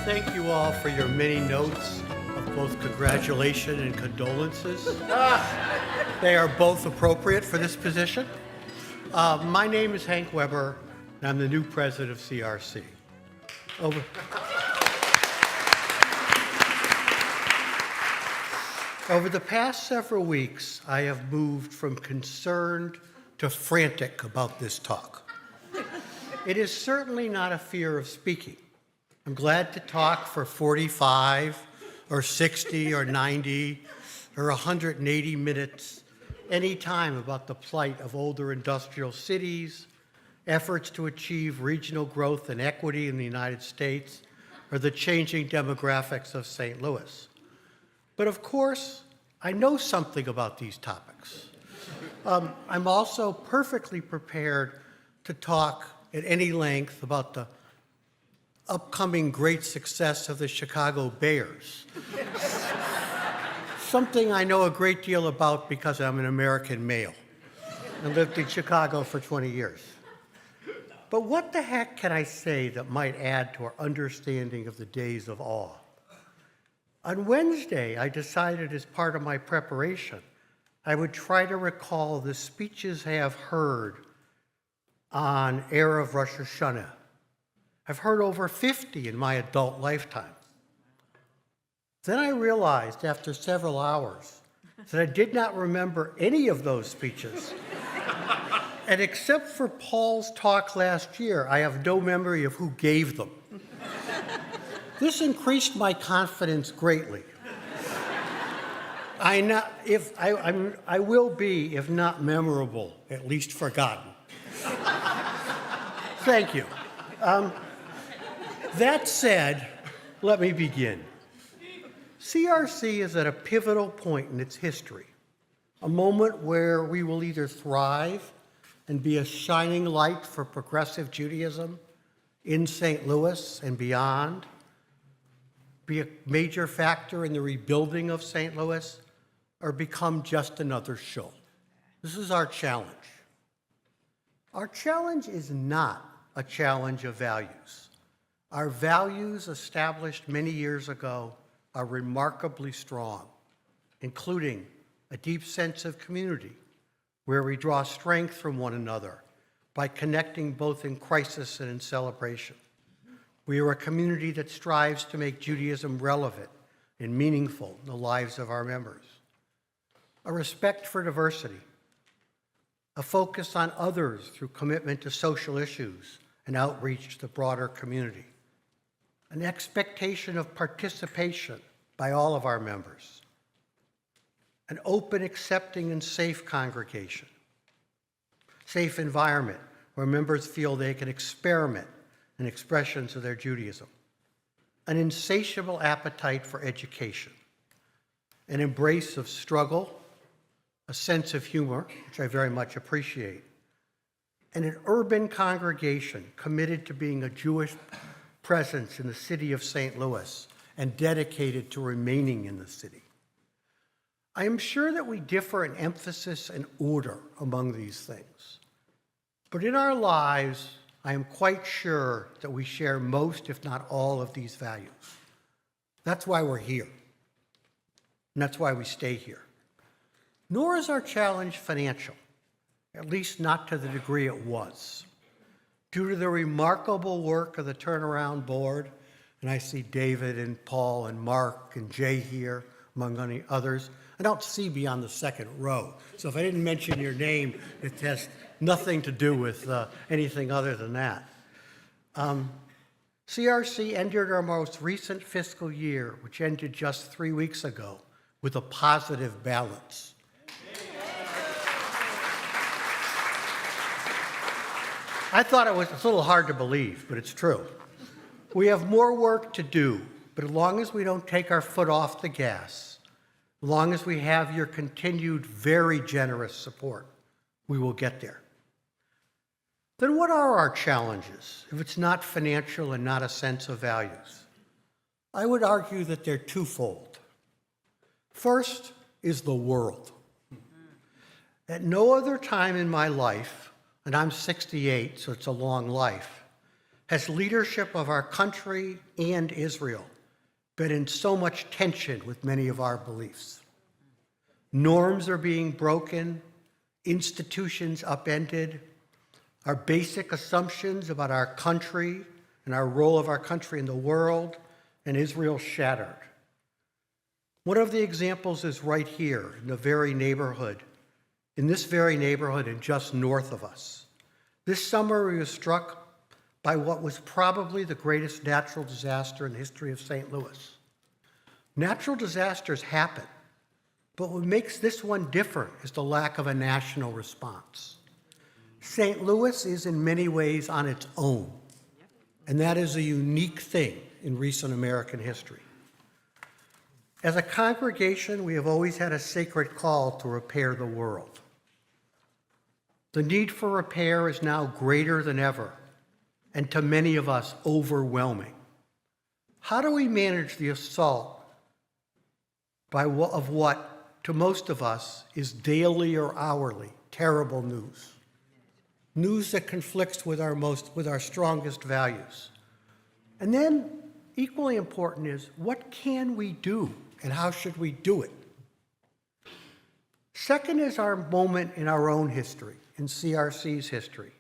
thank you all for your many notes of both congratulation and condolences. They are both appropriate for this position. My name is Hank Weber, and I'm the new president of CRC. Over the past several weeks, I have moved from concerned to frantic about this talk. It is certainly not a fear of speaking. I'm glad to talk for 45 or 60 or 90 or 180 minutes anytime about the plight of older industrial cities, efforts to achieve regional growth and equity in the United States, or the changing demographics of St. Louis. But of course, I know something about these topics. I'm also perfectly prepared to talk at any length about the upcoming great success of the Chicago Bears. Something I know a great deal about because I'm an American male and lived in Chicago for 20 years. But what the heck can I say that might add to our understanding of the days of awe? On Wednesday, I decided as part of my preparation, I would try to recall the speeches I have heard on Erev Rosh Hashanah. I've heard over 50 in my adult lifetime. Then I realized after several hours that I did not remember any of those speeches. And except for Paul's talk last year, I have no memory of who gave them. This increased my confidence greatly. I will be, if not memorable, at least forgotten. Thank you. That said, let me begin. CRC is at a pivotal point in its history, a moment where we will either thrive and be a shining light for progressive Judaism in St. Louis and beyond, be a major factor in the rebuilding of St. Louis, or become just another show. This is our challenge. Our challenge is not a challenge of values. Our values established many years ago are remarkably strong, including a deep sense of community where we draw strength from one another by connecting both in crisis and in celebration. We are a community that strives to make Judaism relevant and meaningful in the lives of our members. A respect for diversity, a focus on others through commitment to social issues and outreach to the broader community, an expectation of participation by all of our members, an open, accepting, and safe congregation, safe environment where members feel they can experiment in expressions of their Judaism, an insatiable appetite for education, an embrace of struggle, a sense of humor, which I very much appreciate, and an urban congregation committed to being a Jewish presence in the city of St. Louis and dedicated to remaining in the city. I am sure that we differ in emphasis and order among these things, but in our lives, I am quite sure that we share most, if not all, of these values. That's why we're here, and that's why we stay here. Nor is our challenge financial, at least not to the degree it was. Due to the remarkable work of the Turnaround Board, and I see David and Paul and Mark and Jay here, among many others. I don't see beyond the second row, so if I didn't mention your name, it has nothing to do with anything other than that. CRC entered our most recent fiscal year, which ended just 3 weeks ago, with a positive balance. I thought it was a little hard to believe, but it's true. We have more work to do, but as long as we don't take our foot off the gas, as long as we have your continued very generous support, we will get there. Then what are our challenges if it's not financial and not a sense of values? I would argue that they're twofold. First is the world. At no other time in my life, and I'm 68, so it's a long life, has leadership of our country and Israel been in so much tension with many of our beliefs. Norms are being broken, institutions upended, our basic assumptions about our country and our role of our country in the world and Israel shattered. One of the examples is right here in this very neighborhood and just north of us. This summer we were struck by what was probably the greatest natural disaster in the history of St. Louis. Natural disasters happen, but what makes this one different is the lack of a national response. St. Louis is in many ways on its own, and that is a unique thing in recent American history. As a congregation, we have always had a sacred call to repair the world. The need for repair is now greater than ever, and to many of us, overwhelming. How do we manage the assault of what, to most of us, is daily or hourly terrible news? News that conflicts with our strongest values. And then, equally important is, what can we do and how should we do it? Second is our moment in our own history, in CRC's history.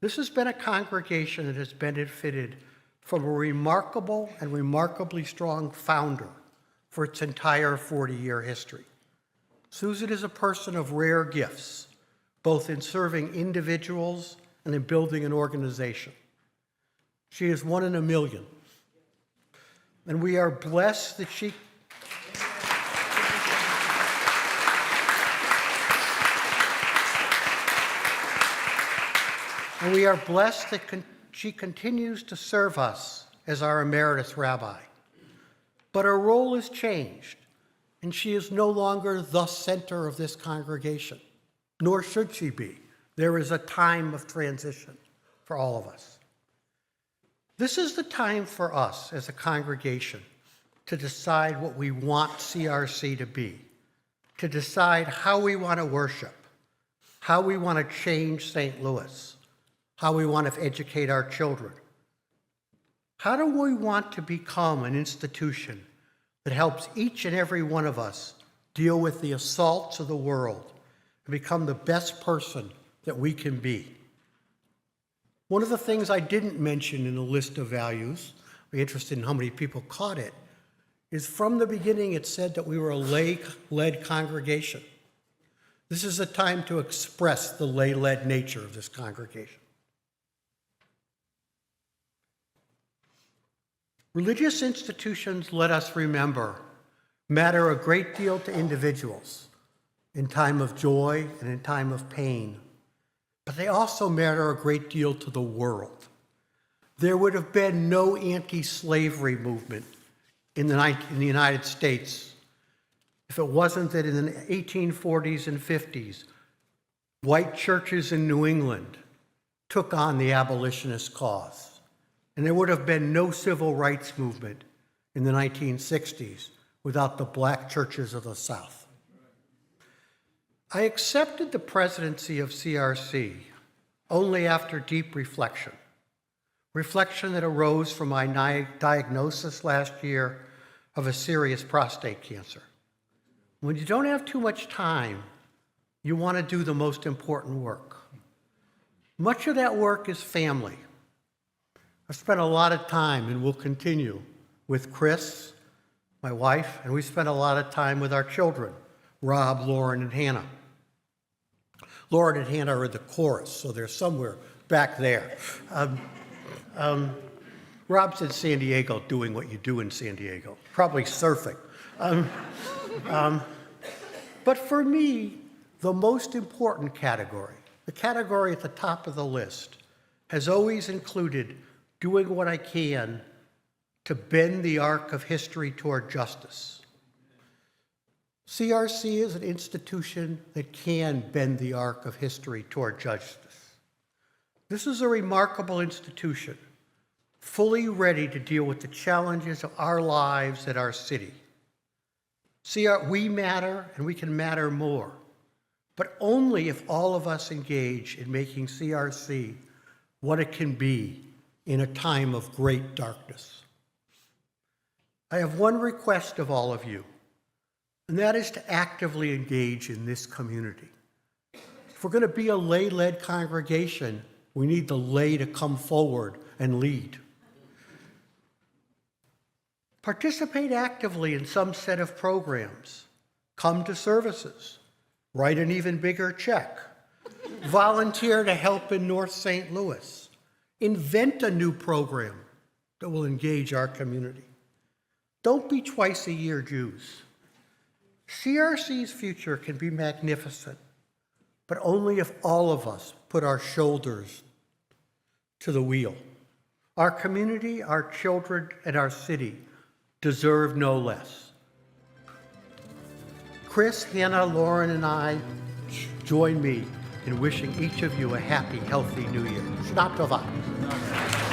This has been a congregation that has benefited from a remarkable and remarkably strong founder for its entire 40-year history. Susan is a person of rare gifts, both in serving individuals and in building an organization. She is one in a million. And we are blessed that she she continues to serve us as our emeritus rabbi. But her role has changed, and she is no longer the center of this congregation, nor should she be. There is a time of transition for all of us. This is the time for us as a congregation to decide what we want CRC to be, to decide how we want to worship, how we want to change St. Louis, how we want to educate our children. How do we want to become an institution that helps each and every one of us deal with the assaults of the world and become the best person that we can be? One of the things I didn't mention in the list of values, I'm interested in how many people caught it, is from the beginning it said that we were a lay-led congregation. This is a time to express the lay-led nature of this congregation. Religious institutions, let us remember, matter a great deal to individuals in time of joy and in time of pain, but they also matter a great deal to the world. There would have been no anti-slavery movement in the United States if it wasn't that in the 1840s and 50s, white churches in New England took on the abolitionist cause. And there would have been no civil rights movement in the 1960s without the black churches of the South. I accepted the presidency of CRC only after deep reflection that arose from my diagnosis last year of a serious prostate cancer. When you don't have too much time, you want to do the most important work. Much of that work is family. I've spent a lot of time, and will continue, with Chris, my wife, and we spent a lot of time with our children, Rob, Lauren, and Hannah. Lauren and Hannah are in the chorus, so they're somewhere back there. Rob's in San Diego doing what you do in San Diego, probably surfing. But for me, the most important category, the category at the top of the list, has always included doing what I can to bend the arc of history toward justice. CRC is an institution that can bend the arc of history toward justice. This is a remarkable institution, fully ready to deal with the challenges of our lives and our city. We matter, and we can matter more, but only if all of us engage in making CRC what it can be in a time of great darkness. I have one request of all of you, and that is to actively engage in this community. If we're going to be a lay-led congregation, we need the lay to come forward and lead. Participate actively in some set of programs. Come to services. Write an even bigger check. Volunteer to help in North St. Louis. Invent a new program that will engage our community. Don't be twice-a-year Jews. CRC's future can be magnificent, but only if all of us put our shoulders to the wheel. Our community, our children, and our city deserve no less. Chris, Hannah, Lauren, and I join me in wishing each of you a happy, healthy New Year. Shna Tova.